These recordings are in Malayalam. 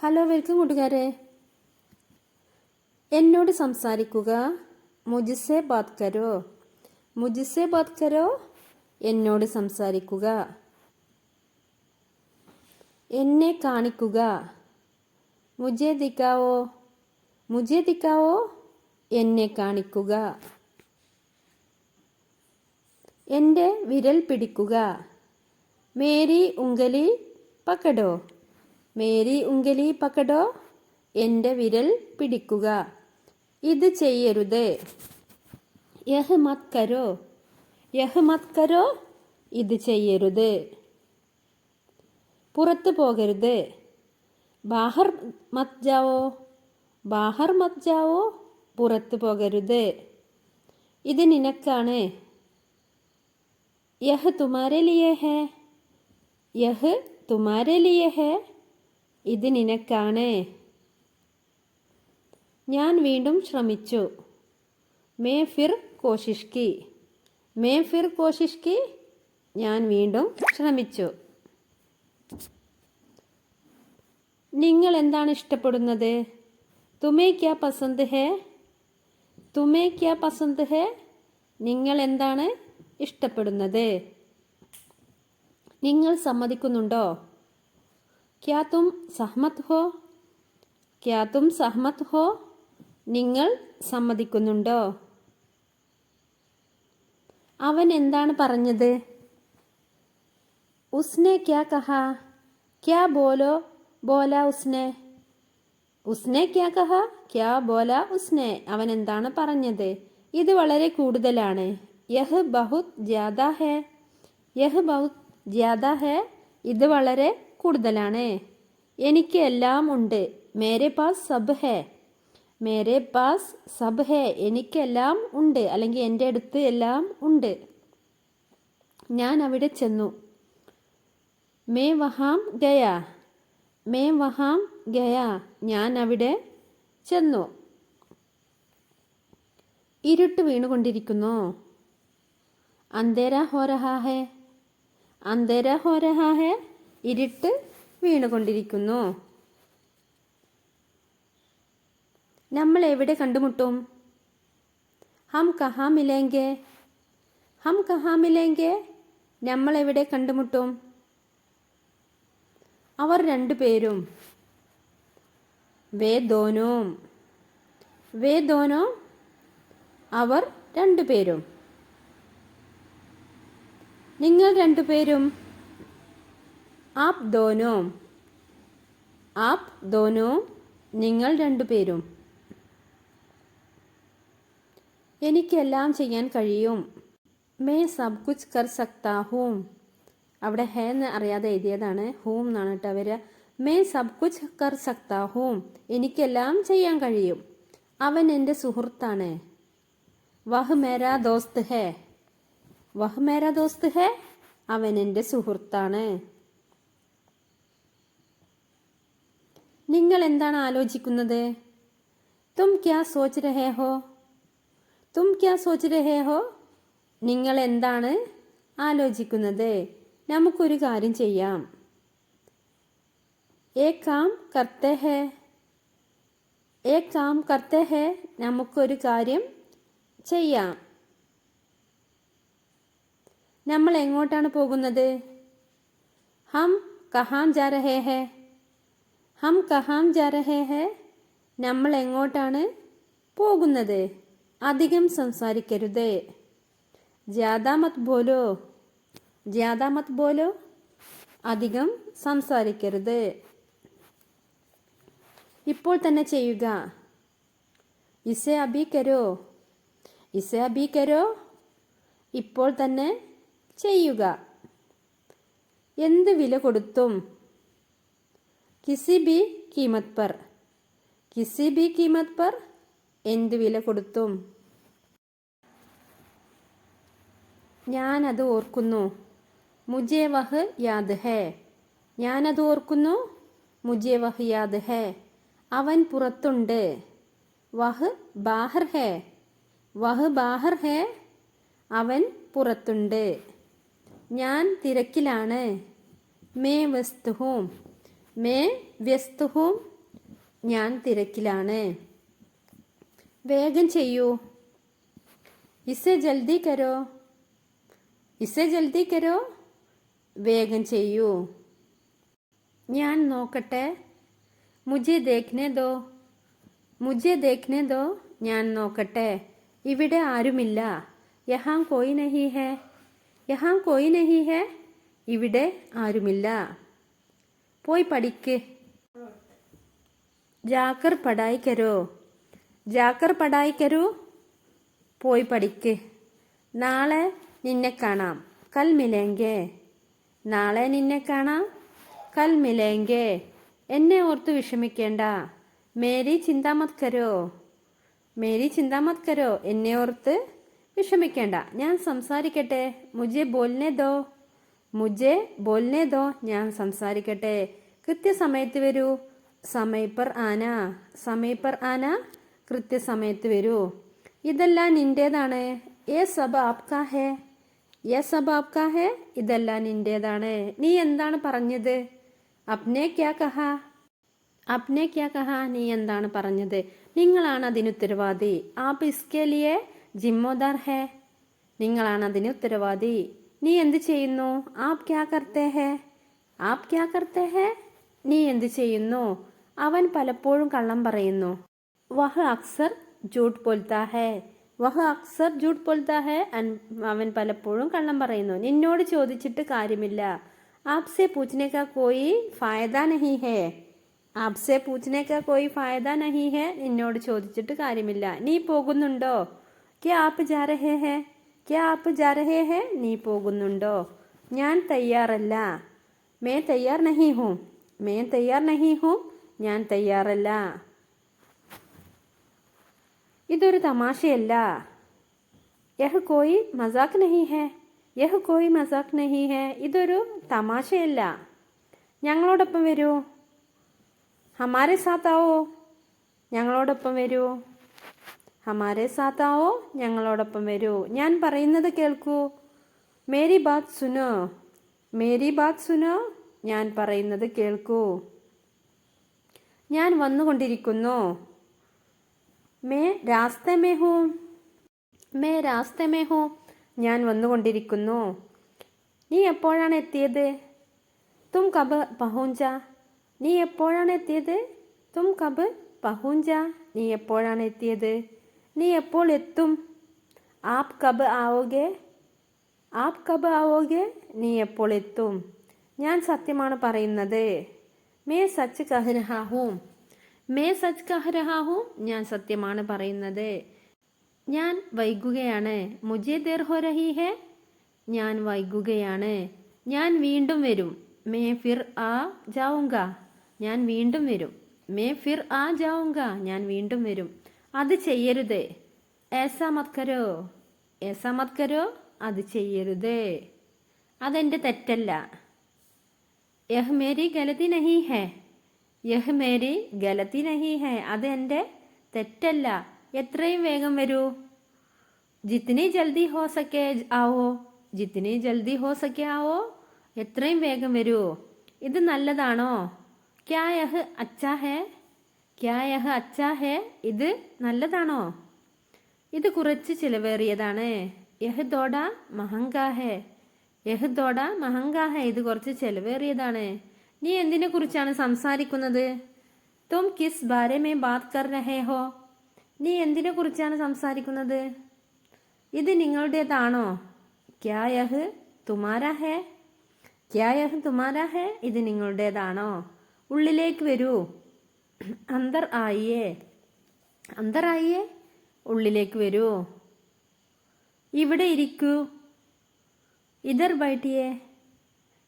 ഹലോ, വെൽക്കം കൂട്ടുകാരെ. എന്നോട് സംസാരിക്കുക. മുജിസെ ബാത് കരോ. മുജിസെ ബാത് കരോ. എന്നോട് സംസാരിക്കുക. എന്നെ കാണിക്കുക. മുझे दिखाओ. മുझे दिखाओ. എന്നെ കാണിക്കുക. എൻ്റെ വിരൽ പിടിക്കുക. മേരി ഉംഗലി പക്കടോ. മേരി ഉംഗലി പക്കടോ. എൻ്റെ വിരൽ പിടിക്കുക. ഇത് ചെയ്യരുത്. യഹ് മത് കരോ. യഹ് മത് കരോ. ഇത് ചെയ്യരുത്. പുറത്തു പോകരുത്. ബാഹർ മത് ജാവോ. ബാഹർ മത് ജാവോ. പുറത്തു പോകരുത്. ഇത് നിനക്കാണ്. യഹ് തുമാരെ ലിയേ ഹേ. യഹ് തുമാരെ ലിയേ ഹേ. ഇത് നിനക്കാണ്. ഞാൻ വീണ്ടും ശ്രമിച്ചു. മേ ഫിർ കോശിഷ് കി. മേ ഫിർ കോശിഷ് കി. ഞാൻ വീണ്ടും ശ്രമിച്ചു. നിങ്ങൾ എന്താണ് ഇഷ്ടപ്പെടുന്നത്? തുമേ ക്യാ പസന്ത് ഹേ. തുമേ ക്യാ പസന്ത് ഹേ. നിങ്ങൾ എന്താണ് ഇഷ്ടപ്പെടുന്നത്? നിങ്ങൾ സമ്മതിക്കുന്നുണ്ടോ? ക്യാ തും സഹ്മത് ഹോ. ക്യാ തും സഹ്മത് ഹോ. നിങ്ങൾ സമ്മതിക്കുന്നുണ്ടോ? അവൻ എന്താണ് പറഞ്ഞത്? ഉസ്നെ ക്യാ കഹാ. ക്യാ ബോലാ ഉസ്നെ. ഉസ്നെ ക്യാ കഹാ. ക്യാ ബോലാ ഉസ്നെ. അവൻ എന്താണ് പറഞ്ഞത്? ഇത് വളരെ കൂടുതലാണ്. യഹ് ബഹുത് ജ്യാദാ ഹേ. യഹ് ബഹുത് ജ്യാദാ ഹേ. ഇത് വളരെ കൂടുതലാണ്. എനിക്ക് എല്ലാം ഉണ്ട്. മേരെ പാസ് സബ് ഹേ. മേരെ പാസ് സബ് ഹേ. എനിക്കെല്ലാം ഉണ്ട്, അല്ലെങ്കിൽ എൻ്റെ അടുത്ത് എല്ലാം ഉണ്ട്. ഞാൻ അവിടെ ചെന്നു. മേ വഹാം ഗയാ. മേ വഹാം ഗയാ. ഞാൻ അവിടെ ചെന്നു. ഇരുട്ട് വീണുകൊണ്ടിരിക്കുന്നു. അന്ധേര ഹോ രഹാ ഹേ. അന്ധേര ഹോ രഹാ ഹേ. ഇരുട്ട് വീണുകൊണ്ടിരിക്കുന്നു. നമ്മൾ എവിടെ കണ്ടുമുട്ടും? ഹം കഹാ മിലേംഗെ. ഹം കഹാ മിലേംഗെ. നമ്മൾ എവിടെ കണ്ടുമുട്ടും? അവർ രണ്ടുപേരും. വേ ദോനോം. വേ ദോനോം. അവർ രണ്ടുപേരും. നിങ്ങൾ രണ്ടുപേരും. ആപ് ദോനോം. ആപ് ദോനോം. നിങ്ങൾ രണ്ടുപേരും. എനിക്കെല്ലാം ചെയ്യാൻ കഴിയും. മേ സബ് കുച്ച് കർ സക്താ ഹൂം. അവിടെ ഹേ എന്ന് അറിയാതെ എഴുതിയതാണ്. ഹൂം എന്നാണ് കേട്ടോ വരിക. മേ സബ് കുച്ച് കർ സക്താ ഹൂം. എനിക്കെല്ലാം ചെയ്യാൻ കഴിയും. അവൻ എൻ്റെ സുഹൃത്താണ്. വഹ് മേരാ ദോസ്ത് ഹേ. വഹ് മേരാ ദോസ്ത് ഹേ. അവൻ എൻ്റെ സുഹൃത്താണ്. നിങ്ങൾ എന്താണ് ആലോചിക്കുന്നത്? തും ക്യാ സോച്ച് രഹേ ഹോ. തും ക്യാ സോച്ച് രഹേ ഹോ. നിങ്ങൾ എന്താണ് ആലോചിക്കുന്നത്? നമുക്കൊരു കാര്യം ചെയ്യാം. ഏക് കാം കർത്തേ ഹേ. ഏക് കാം കർത്തേ ഹേ. നമുക്കൊരു കാര്യം ചെയ്യാം. നമ്മൾ എങ്ങോട്ടാണ് പോകുന്നത്? ഹം കഹാം ജാ രഹേ ഹേ. ഹം കഹാം ജാ രഹേ ഹേ. നമ്മൾ എങ്ങോട്ടാണ് പോകുന്നത്? അധികം സംസാരിക്കരുത്. ജ്യാദാ മത് ബോലോ. ജ്യാദാ മത് ബോലോ. അധികം സംസാരിക്കരുത്. ഇപ്പോൾ തന്നെ ചെയ്യുക. ഇസെ അഭി കരോ. ഇസെ അഭി കരോ. ഇപ്പോൾ തന്നെ ചെയ്യുക. എന്ത് വില കൊടുത്തും. കിസി ഭി കീമത് പർ. കിസി ഭി കീമത് പർ. എന്ത് വില കൊടുത്തും. ഞാനത് ഓർക്കുന്നു. മുझे വഹ് യാദ് ഹേ. ഞാനത് ഓർക്കുന്നു. മുझे വഹ് യാദ് ഹേ. അവൻ പുറത്തുണ്ട്. വഹ് ബാഹർ ഹേ. വഹ് ബാഹർ ഹേ. അവൻ പുറത്തുണ്ട്. ഞാൻ തിരക്കിലാണ്. മേ വ്യസ്ത് ഹൂം. മേ വ്യസ്ത് ഹൂം. ഞാൻ തിരക്കിലാണ്. വേഗം ചെയ്യൂ. ഇസെ ജൽദി കരോ. ഇസെ ജൽദി കരോ. വേഗം ചെയ്യൂ. ഞാൻ നോക്കട്ടെ. മുझे देखने दो. മുझे देखने दो. ഞാൻ നോക്കട്ടെ. ഇവിടെ ആരുമില്ല. യഹാം കോയി നഹി ഹെ. യഹാം കോയി നഹി ഹെ. ഇവിടെ ആരുമില്ല. പോയി പഠിക്ക്. ജാക്കർ പഠായി കരോ. ജാക്കർ പഠായി കരോ. പോയി പഠിക്ക്. നാളെ നിന്നെ കാണാം. കൽ മിലേങ്കെ. നാളെ നിന്നെ കാണാം. കൽ മിലേങ്കെ. എന്നെ ഓർത്ത് വിഷമിക്കേണ്ട. മേരി ചിന്താ മത് കരോ. മേരി ചിന്താ മത് കരോ. എന്നെ ഓർത്ത് വിഷമിക്കേണ്ട. ഞാൻ സംസാരിക്കട്ടെ. മുझे बोलने दो. മുझे बोलने दो. ഞാൻ സംസാരിക്കട്ടെ. കൃത്യസമയത്ത് വരൂ. സമയ പർ ആന. സമയ പർ ആന. കൃത്യസമയത്ത് വരൂ. ഇതെല്ലാം നിന്റേതാണ്. യേ സബ് ആപ്കാ ഹേ. യേ സബ് ആപ്കാ ഹേ. ഇതെല്ലാം നിന്റേതാണ്. നീ എന്താണ് പറഞ്ഞത്? അപ്നെ ക്യാ കഹാ. അപ്നെ ക്യാ കഹാ. നീ എന്താണ് പറഞ്ഞത്? നിങ്ങളാണ് അതിന് ഉത്തരവാദി. ആപ് ഇസ്കെ ലിയേ ജിമ്മേദാർ ഹേ. നിങ്ങളാണ് അതിന് ഉത്തരവാദി. നീ എന്ത് ചെയ്യുന്നു? ആപ് ക്യാ കർത്തേ ഹേ. ആപ് ക്യാ കർത്തേ ഹേ. നീ എന്ത് ചെയ്യുന്നു? അവൻ പലപ്പോഴും കള്ളം പറയുന്നു. വഹ് അക്സർ ജൂട്ട് ബോൽത്താ ഹേ. വഹ് അക്സർ ജൂട്ട് ബോൽത്താ ഹേ. അവൻ പലപ്പോഴും കള്ളം പറയുന്നു. നിന്നോട് ചോദിച്ചിട്ട് കാര്യമില്ല. ആപ്സെ പൂച്ച്നെ കാ കോയി ഫായദ നഹി ഹേ. ആപ്സെ പൂച്ച്നെ കാ കോയി ഫായദ നഹി ഹേ. നിന്നോട് ചോദിച്ചിട്ട് കാര്യമില്ല. നീ പോകുന്നുണ്ടോ? ക്യാ ആപ് ജാ രഹേ ഹേ. ക്യാ ആപ് ജാ രഹേ ഹേ. നീ പോകുന്നുണ്ടോ? ഞാൻ തയ്യാറല്ല. മേ തയ്യാർ നഹി ഹൂ. മേ തയ്യാർ നഹി ഹൂ. ഞാൻ തയ്യാറല്ല. ഇതൊരു തമാശയല്ല. യഹ് കോയി മസാക് നഹി ഹേ. യഹ് കോയി മസാക് നഹി ഹേ. ഇതൊരു തമാശയല്ല. ഞങ്ങളോടൊപ്പം വരൂ. ഹമാരെ സാത്ത് ആവോ. ഞങ്ങളോടൊപ്പം വരൂ. ഹമാരെ സാത്ത് ആവോ. ഞങ്ങളോടൊപ്പം വരൂ. ഞാൻ പറയുന്നത് കേൾക്കൂ. മേരി ബാത് സുനോ. മേരി ബാത് സുനോ. ഞാൻ പറയുന്നത് കേൾക്കൂ. ഞാൻ വന്നുകൊണ്ടിരിക്കുന്നു. മേ രാസ്തേ മേ ഹൂ. മേ രാസ്തേ മേ ഹൂ. ഞാൻ വന്നുകൊണ്ടിരിക്കുന്നു. നീ എപ്പോഴാണ് എത്തിയത്? തും കബ് പഹൂഞ്ച. നീ എപ്പോഴാണ് എത്തിയത്? തും കബ് പഹൂഞ്ച. നീ എപ്പോഴാണ് എത്തിയത്? നീ എപ്പോൾ എത്തും? ആപ് കബ് ആവോഗെ. ആപ് കബ് ആവോഗെ. നീ എപ്പോൾ എത്തും? ഞാൻ സത്യമാണ് പറയുന്നത്. May such കഹ് രഹാ ഹൂം. May such കഹ് രഹാ ഹൂം. ഞാൻ സത്യമാണ് പറയുന്നത്. ഞാൻ വൈകുകയാണ്. മുझे देर हो रही है. ഞാൻ വൈകുകയാണ്. ഞാൻ വീണ്ടും വരും. മേ ഫിർ ആ ജാऊंगा. ഞാൻ വീണ്ടും വരും. മേ ഫിർ ആ ജാऊंगा. ഞാൻ വീണ്ടും വരും. അത് ചെയ്യരുത്. ഏസാ മത് കരോ. ഏസാ മത് കരോ. അത് ചെയ്യരുത്. അതെന്റെ തെറ്റല്ല. യഹ് മേരി ഗലതി നഹി ഹേ. യഹ് മേരി ഗലതി നഹി ഹേ. അത് എൻ്റെ തെറ്റല്ല. എത്രയും വേഗം വരൂ. ജിത്നി ജൽദി ഹോ സക്കെ ആവോ. ജിത്നി ജൽദി ഹോ സക്കെ ആവോ. എത്രയും വേഗം വരൂ. ഇത് നല്ലതാണോ? ക്യാ യഹ് അച്ഛാ ഹേ. ക്യാ യഹ് അച്ഛാ ഹേ. ഇത് നല്ലതാണോ? ഇത് കുറച്ച് ചിലവേറിയതാണ്. യഹ് തോഡ മഹങ്കാ ഹേ. യഹ് തോഡ മഹങ്കാ ഹേ. ഇത് കുറച്ച് ചിലവേറിയതാണ്. നീ എന്തിനെ കുറിച്ചാണ് സംസാരിക്കുന്നത്? തും കിസ് ബാരെ മേ ബാത് കർ രഹേ ഹോ. നീ എന്തിനെ കുറിച്ചാണ് സംസാരിക്കുന്നത്? ഇത് നിങ്ങളുടേതാണോ? ക്യാ യഹ് തുമാരാ ഹേ. ക്യാ യഹ് തുമാരാ ഹേ. ഇത് നിങ്ങളുടേതാണോ? ഉള്ളിലേക്ക് വരൂ. അന്തർ ആയിയേ. അന്തർ ആയിയേ. ഉള്ളിലേക്ക് വരൂ. ഇവിടെ ഇരിക്കൂ. ഇധർ ബൈഠിയേ.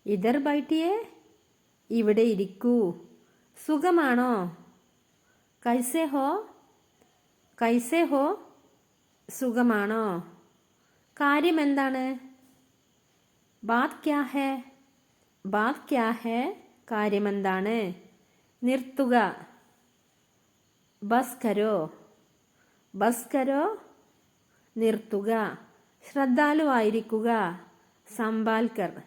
ഇധർ ബൈഠിയേ. ഇവിടെ ഇരിക്കൂ. സുഖമാണോ? കൈസേ ഹോ. കൈസേ ഹോ. സുഖമാണോ? കാര്യം എന്താണ്? ബാത് ക്യാ ഹേ. ബാത് ക്യാ ഹേ. കാര്യമെന്താണ്? നിർത്തുക. ബസ് കരോ. ബസ് കരോ. നിർത്തുക. ശ്രദ്ധാലുവായിരിക്കുക. സംഭാൽക്കർ.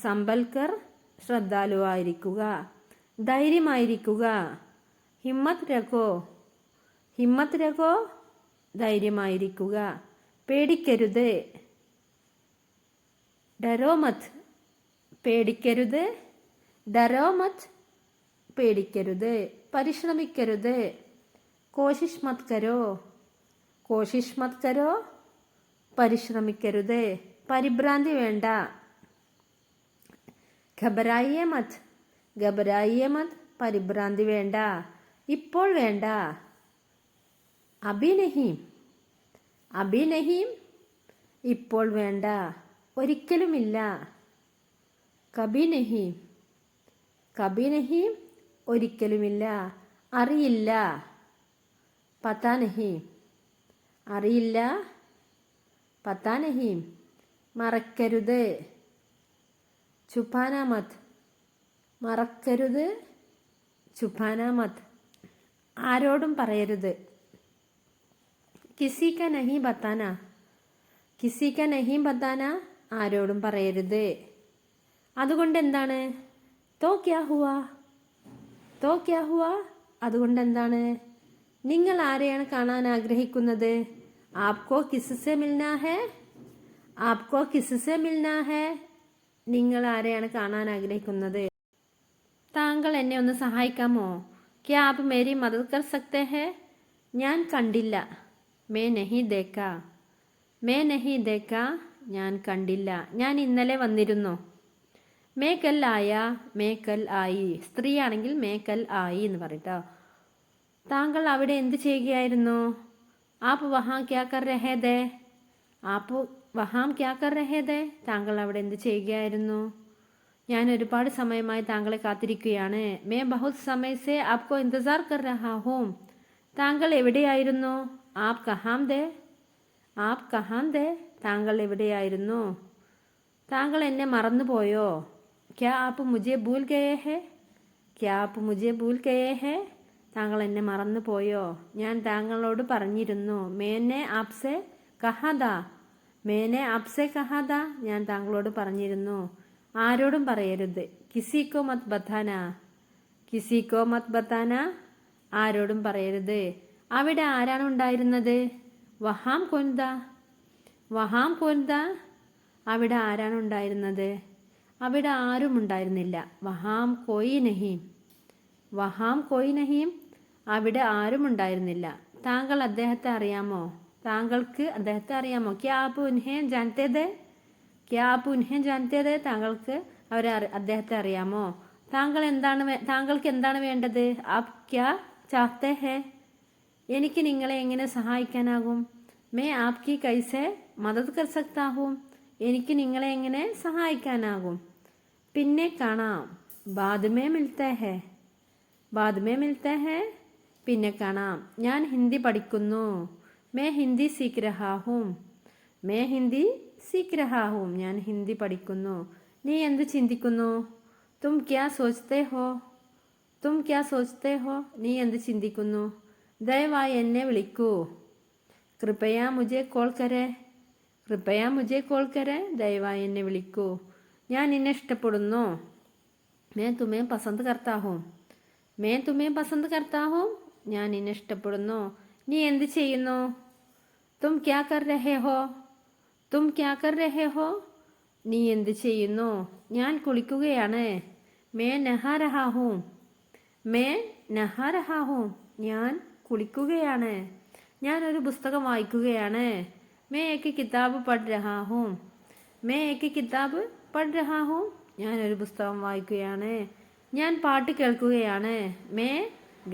സംഭൽക്കർ. ശ്രദ്ധാലുവായിരിക്കുക. ധൈര്യമായിരിക്കുക. ഹിമ്മത്ത് രഖോ, ഹിമ്മത്ത് രഖോ, ധൈര്യമായിരിക്കുക. പേടിക്കരുത്, ഡരോ മത്, പേടിക്കരുത്, ഡരോ മത്, പേടിക്കരുത്. പരിശ്രമിക്കരുത്, കോശിഷ് മത് കരോ, കോശിഷ് മത് കരോ, പരിശ്രമിക്കരുത്. പരിഭ്രാന്തി വേണ്ട, ഘബരായിയെ മത്, ഘബരായിയെ മത്, പരിഭ്രാന്തി വേണ്ട. ഇപ്പോൾ വേണ്ട, അബി നഹീം, അബി നഹീം, ഇപ്പോൾ വേണ്ട. ഒരിക്കലുമില്ല, കബി നഹീം, കബി നഹീം, ഒരിക്കലുമില്ല. അറിയില്ല, പതാ നഹീം, അറിയില്ല, പതാ നഹീം, മറക്കരുത്. ചുപാന മത്, മറക്കരുത്, ചുപാന മത്, ആരോടും പറയരുത്. കിസി ക നഹീം ബതാന, കിസി ക നഹീം ബതാന, ആരോടും പറയരുത്. അതുകൊണ്ട് എന്താണ്? തോ ക്യാ ഹുവാ, തോ ക്യാ ഹുവാ, അതുകൊണ്ട് എന്താണ്? നിങ്ങൾ ആരെയാണ് കാണാൻ ആഗ്രഹിക്കുന്നത്? ആപ്കോ കിസ്സെ മിൽനാ ഹേ, ആപ്കോ കിസ്സെ മിൽനാ ഹേ, നിങ്ങൾ ആരെയാണ് കാണാൻ ആഗ്രഹിക്കുന്നത്? താങ്കൾ എന്നെ ഒന്ന് സഹായിക്കാമോ? ക്യാ ആപ് മേരി മദദ് കർ സക്തേ ഹേ, ഞാൻ കണ്ടില്ല. മേ നഹി ദേക്ക, മേ നഹി ദേക്ക, ഞാൻ കണ്ടില്ല. ഞാൻ ഇന്നലെ വന്നിരുന്നു. മേ കൽ ആയ, മേ കൽ ആയി, സ്ത്രീയാണെങ്കിൽ മേ കൽ ആയി എന്ന് പറയട്ടോ. താങ്കൾ അവിടെ എന്ത് ചെയ്യുകയായിരുന്നു? ആപ്പ് വഹാം ക്യാ കർ രഹേ ദേ, ആപ്പ് വഹാം ക്യാ കർ രഹേ ദേ, താങ്കൾ അവിടെ എന്ത് ചെയ്യുകയായിരുന്നു? ഞാൻ ഒരുപാട് സമയമായി താങ്കളെ കാത്തിരിക്കുകയാണ്. മേ ബഹുത് സമയ സേ ആപ്കോ ഇന്തസാർ കർ രഹാ ഹൂം, താങ്കൾ എവിടെയായിരുന്നു? ആപ് കഹാം ദേ, ആപ് കഹാം ദേ, താങ്കൾ എവിടെയായിരുന്നു? താങ്കൾ എന്നെ മറന്നുപോയോ? ക്യാ ആപ്പ് മുझे ഭൂൽ ഗയേ ഹേ, ക്യാ ആപ്പ് മുझे ഭൂൽ ഗയേ ഹേ, താങ്കൾ എന്നെ മറന്നുപോയോ? ഞാൻ താങ്കളോട് പറഞ്ഞിരുന്നു. മേനെ ആപ്സെ കഹാദാ, മേനെ ആപ്സെ കഹാദാ, ഞാൻ താങ്കളോട് പറഞ്ഞിരുന്നു. ആരോടും പറയരുത്. കിസിക്കോ മത് ബതാന, കിസിക്കോ മത് ബതാന, ആരോടും പറയരുത്. അവിടെ ആരാണ് ഉണ്ടായിരുന്നത്? വഹാം കോൻദാ, വഹാം കോൻദാ, അവിടെ ആരാണ് ഉണ്ടായിരുന്നത്? അവിടെ ആരും ഉണ്ടായിരുന്നില്ല. വഹാം കോയി നഹീം, വഹാം കോയി നഹീം, അവിടെ ആരും ഉണ്ടായിരുന്നില്ല. താങ്കൾ അദ്ദേഹത്തെ അറിയാമോ? താങ്കൾക്ക് അദ്ദേഹത്തെ അറിയാമോ? ക്യാ ആപ്പ് ഉൻഹെ ജാൻതേ ദേ, ക്യാ ആപ്പ് ഉൻഹെ ജാൻതേ ദേ, താങ്കൾക്ക് അദ്ദേഹത്തെ അറിയാമോ? താങ്കൾക്ക് എന്താണ് വേണ്ടത്? ആപ് ക്യാ ചാഹ്തേ ഹേ, എനിക്ക് നിങ്ങളെ എങ്ങനെ സഹായിക്കാനാകും? മേ ആപ്കി കൈസെ മദദ് കർ സക്താ ഹൂം, എനിക്ക് നിങ്ങളെ എങ്ങനെ സഹായിക്കാനാകും? പിന്നെ കാണാം. ബാദ് മേ മിൽത്തേ ഹേ, ബാദ് മേ മിൽത്തേ ഹേ, പിന്നെ കാണാം. ഞാൻ ഹിന്ദി പഠിക്കുന്നു. മേ ഹിന്ദി സീഖ് രഹാ ഹൂം, മേ ഹിന്ദി സീഖ് രഹാ ഹൂം, ഞാൻ ഹിന്ദി പഠിക്കുന്നു. നീ എന്ത് ചിന്തിക്കുന്നു? തും ക്യാ സോച്തേ ഹോ, തും ക്യാ സോച്തേ ഹോ, നീ എന്ത് ചിന്തിക്കുന്നു? ദയവായി എന്നെ വിളിക്കൂ. കൃപയാ മുझे കോൾ കരേ, കൃപയാ മുझे കോൾ കരേ, ദയവായി എന്നെ വിളിക്കൂ. ഞാൻ നിന്നെ ഇഷ്ടപ്പെടുന്നു. മേ തുമേ പസന്ത് കർത്താ ഹൂം, മേ തുമേ പസന്ത് കർത്താ ഹൂം, ഞാൻ നിന്നെ ഇഷ്ടപ്പെടുന്നു. നീ എന്ത് ചെയ്യുന്നു? തും ക്യാ കർ രഹേ ഹോ, തും ക്യാ കർ രഹേ ഹോ, നീ എന്ത് ചെയ്യുന്നു? ഞാൻ കുളിക്കുകയാണ്. മേ നഹാ രഹാ ഹൂം, മേ നഹാ രഹാ ഹൂം, ഞാൻ കുളിക്കുകയാണ്. ഞാൻ ഒരു പുസ്തകം വായിക്കുകയാണ്. മേ ഏക് കിതാബ് പഠ് രഹാ ഹൂം, മേ ഏക് കിതാബ് പഠ് രഹാ ഹൂം, ഞാൻ ഒരു പുസ്തകം വായിക്കുകയാണ്. ഞാൻ പാട്ട് കേൾക്കുകയാണ്. മേ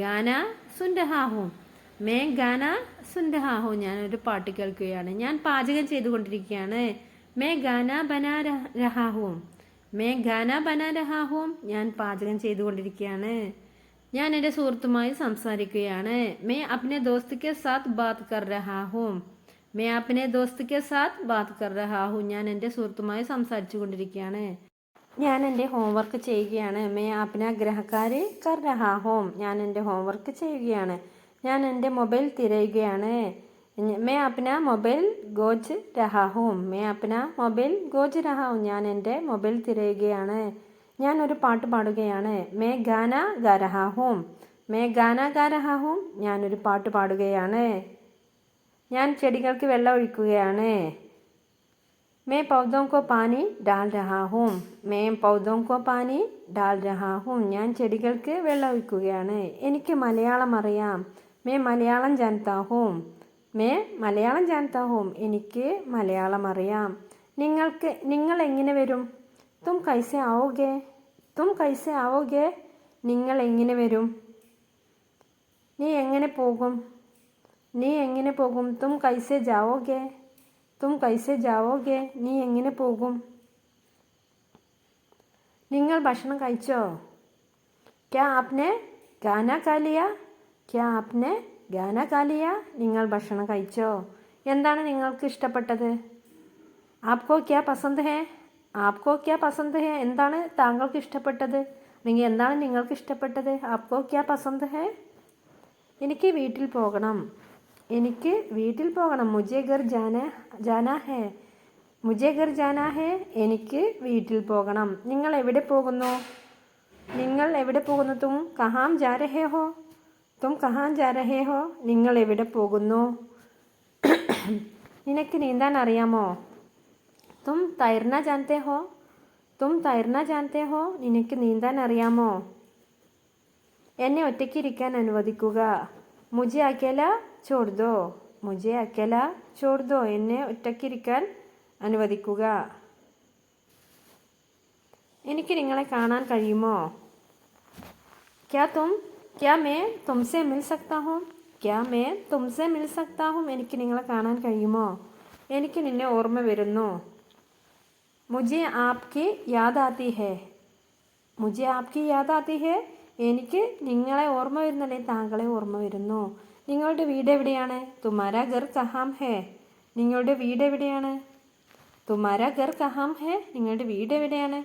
ഗാന സുൻ രഹാ ഹൂം, മേ ഗാന സുൻ രഹാ ഹൂം, ഞാൻ ഒരു പാട്ട് കേൾക്കുകയാണ്. ഞാൻ പാചകം ചെയ്തുകൊണ്ടിരിക്കുകയാണ്. മേ ഗാന ബനാ രഹാ ഹൂം, മേ ഗാന ബനാ രഹാ ഹൂം, ഞാൻ പാചകം ചെയ്തുകൊണ്ടിരിക്കുകയാണ്. ഞാൻ എൻ്റെ സുഹൃത്തുമായി സംസാരിക്കുകയാണ്. മേ അപ്നെ ദോസ്ത് കെ സാത്ത് ബാത് കർ രഹാ ഹൂം, മേ അപ്നെ ദോസ്ത് കെ സാത്ത് ബാത് കർ രഹാ ഹൂം, ഞാൻ എൻ്റെ സുഹൃത്തുമായി സംസാരിച്ചു കൊണ്ടിരിക്കുകയാണ്. ഞാൻ എൻ്റെ ഹോംവർക്ക് ചെയ്യുകയാണ്. മേ അപ്ന ഗ്രഹകാര്യ കർ രഹാ ഹൂം, ഞാൻ എൻ്റെ ഹോംവർക്ക് ചെയ്യുകയാണ്. ഞാൻ എൻ്റെ മൊബൈൽ തിരയുകയാണ്. May അപ്ന mobile gauge രഹാ ഹൂം, may അപ്ന mobile gauge രഹാ ഹൂം, ഞാൻ എൻ്റെ മൊബൈൽ തിരയുകയാണ്. ഞാൻ ഒരു പാട്ട് പാടുകയാണ്. മേ ഗാന ഗാ രഹാ ഹൂം, മേ ഗാന ഗാ രഹാ ഹൂം ഞാനൊരു പാട്ട് പാടുകയാണ്. ഞാൻ ചെടികൾക്ക് വെള്ളം ഒഴിക്കുകയാണ്. मैं पौधों को पानी डाल रहा हूँ. मैं पौधों को पानी डाल रहा हूँ. ഞാൻ ചെടികൾക്ക് വെള്ളം ഒഴിക്കുകയാണ്. എനിക്ക് മലയാളം അറിയാം. मैं മലയാളം जानता हूँ. मैं മലയാളം जानता हूँ. എനിക്ക് മലയാളം അറിയാം. നിങ്ങൾ എങ്ങനെ വരും? तुम कैसे आओगे? तुम कैसे आओगे? നിങ്ങൾ എങ്ങനെ വരും? നീ എങ്ങനെ പോകും? നീ എങ്ങനെ പോകും? तुम कैसे जाओगे? तुम कैसे जाओगे? നീ എങ്ങനെ പോകും? നിങ്ങൾ ഭക്ഷണം കഴിച്ചോ? क्या आपने गाना खा लिया? क्या आपने गाना खा लिया? നിങ്ങൾ ഭക്ഷണം കഴിച്ചോ? എന്താണ് നിങ്ങൾക്ക് ഇഷ്ടപ്പെട്ടത്? आपको क्या पसंद है? आपको क्या पसंद है? എന്താണ് താങ്കൾക്ക് ഇഷ്ടപ്പെട്ടത്? അല്ലെങ്കിൽ എന്താണ് നിങ്ങൾക്ക് ഇഷ്ടപ്പെട്ടത്? आपको क्या पसंद है? എനിക്ക് വീട്ടിൽ പോകണം. എനിക്ക് വീട്ടിൽ പോകണം. മുझे घर जाना है. മുझे घर जाना है. എനിക്ക് വീട്ടിൽ പോകണം. നിങ്ങൾ എവിടെ പോകുന്നു? നിങ്ങൾ എവിടെ പോകുന്നു? തും കഹാം ജാ രഹേ ഹോ? തും കഹാം ജാ രഹേ ഹോ? നിങ്ങൾ എവിടെ പോകുന്നു? നിനക്ക് നീന്താൻ അറിയാമോ? തും തൈർന ജാനത്തെ ഹോ? തും തൈർന ജാനത്തെ ഹോ? നിനക്ക് നീന്താൻ അറിയാമോ? എന്നെ ഒറ്റയ്ക്കിരിക്കാൻ അനുവദിക്കുക. മുझे അക്കേല छोड़ दो. मुझे अकेला छोड़ दो. എന്നെ ഒറ്റയ്ക്കിരിക്കാൻ അനുവദിക്കുക. എനിക്ക് നിങ്ങളെ കാണാൻ കഴിയുമോ? क्या मैं तुमसे मिल सकता हूँ? क्या मैं तुमसे मिल सकता हूँ? എനിക്ക് നിങ്ങളെ കാണാൻ കഴിയുമോ? എനിക്ക് നിന്നെ ഓർമ്മ വരുന്നു. मुझे आपकी याद आती है. मुझे आपकी याद आती है. എനിക്ക് നിങ്ങളെ ഓർമ്മ വരുന്നല്ലേ താങ്കളെ ഓർമ്മ വരുന്നു. നിങ്ങളുടെ വീട് എവിടെയാണ്? തുമാരാ ഘർ കഹാം ഹേ? നിങ്ങളുടെ വീട് എവിടെയാണ്? തുമാരാ ഘർ കഹാം ഹേ? നിങ്ങളുടെ വീട് എവിടെയാണ്?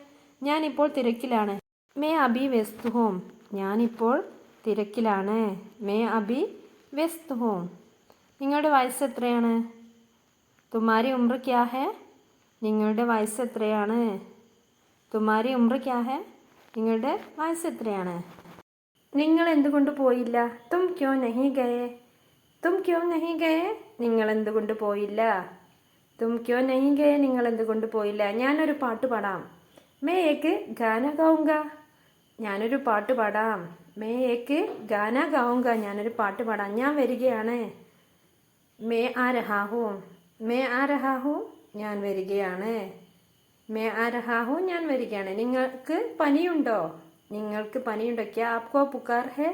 ഞാനിപ്പോൾ തിരക്കിലാണ്. മേ അബി വ്യസ്ത് ഹൂം. ഞാനിപ്പോൾ തിരക്കിലാണ്. മേ അബി വ്യസ്ത് ഹൂം. നിങ്ങളുടെ വയസ്സ് എത്രയാണ്? തുമാരി ഉമ്ര ക്യാ ഹേ? നിങ്ങളുടെ വയസ്സ് എത്രയാണ്? തുമാരി ഉമ്ര ക്യാ ഹേ? നിങ്ങളുടെ വയസ്സ് എത്രയാണ്? നിങ്ങൾ എന്തുകൊണ്ട് പോയില്ല? തും ക്യോ നഹി ഗയേ? തും ക്യോ നഹി ഗയേ? നിങ്ങൾ എന്തുകൊണ്ട് പോയില്ല? തും ക്യോ നഹി ഗയേ? നിങ്ങൾ എന്തുകൊണ്ട് പോയില്ല? ഞാനൊരു പാട്ട് പാടാം. മേ ഏക്ക് ഗാന ഗാऊंगा. ഞാനൊരു പാട്ട് പാടാം. മേ ഏക്ക് ഗാന ഗാऊंगा. ഞാനൊരു പാട്ട് പാടാം. ഞാൻ വരികയാണ്. മേ ആ രഹാ ഹൂം. മേ ആ രഹാ ഹൂം. ഞാൻ വരികയാണ്. മേ ആ രഹാ ഹൂം. ഞാൻ വരികയാണ്. നിങ്ങൾക്ക് പനിയുണ്ടോ? നിങ്ങൾക്ക് പനിയുണ്ടോ? ക്യാ ആപ്കോ ബുക്കാർ ഹേ?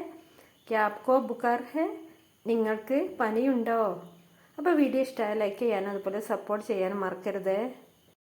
ക്യാ ആപ്കോ ബുക്കാർ ഹേ? നിങ്ങൾക്ക് പനിയുണ്ടോ? അപ്പോൾ വീഡിയോ ഇഷ്ടമായ ലൈക്ക് ചെയ്യാനും അതുപോലെ സപ്പോർട്ട് ചെയ്യാനും മറക്കരുത്.